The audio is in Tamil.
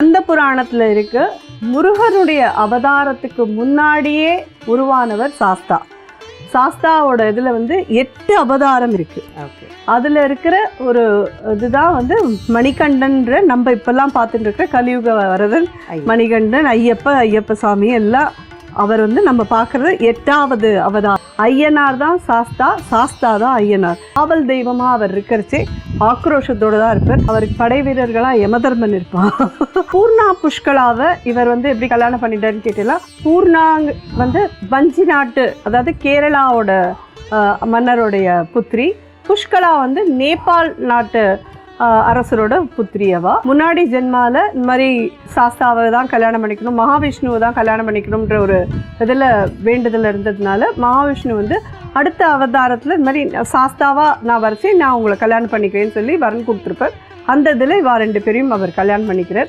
அந்த புராணத்துல இருக்கு முருகனுடைய அவதாரத்துக்கு முன்னாடியே உருவானவர் சாஸ்தா. சாஸ்தாவோட இதுல 8 அவதாரம் இருக்கு. அதுல இருக்கிற ஒரு இதுதான் மணிகண்டன்ற நம்ம இப்பெல்லாம் பார்த்துட்டு இருக்கிற கலியுக வரதன் மணிகண்டன், ஐயப்ப சாமி எல்லாம் அவர் நம்ம பார்க்கறது 8வது அவதாரம். ஐயனார் தான் சாஸ்தா, சாஸ்தா தான் ஐயனார். காவல் தெய்வமா அவர் இருக்கிறச்சே ஆக்ரோஷத்தோட தான் இருப்பார். அவருக்கு படை வீரர்களா யமதர்மன் இருப்பான். பூர்ணா புஷ்கலாவை இவர் எப்படி கல்யாணம் பண்ணிட்டாருன்னு கேட்டீங்கன்னா, பூர்ணா பஞ்சி நாட்டு, அதாவது கேரளாவோட மன்னருடைய புத்திரி. புஷ்கலா நேபாள் நாட்டு அரசரோட புத்திரியவா. முன்னாடி ஜென்மால இந்த மாதிரி சாஸ்தாவை தான் கல்யாணம் பண்ணிக்கணும், மகாவிஷ்ணுவை தான் கல்யாணம் பண்ணிக்கணும்ன்ற ஒரு இதில் வேண்டுதல் இருந்ததுனால மகாவிஷ்ணு அடுத்த அவதாரத்தில் இந்த மாதிரி சாஸ்தாவா நான் வரைச்சி நான் உங்களை கல்யாணம் பண்ணிக்கிறேன்னு சொல்லி வரன் கொடுத்துருப்பார். அந்த இதில் இவா 2 பேரையும் அவர் கல்யாணம் பண்ணிக்கிறார்.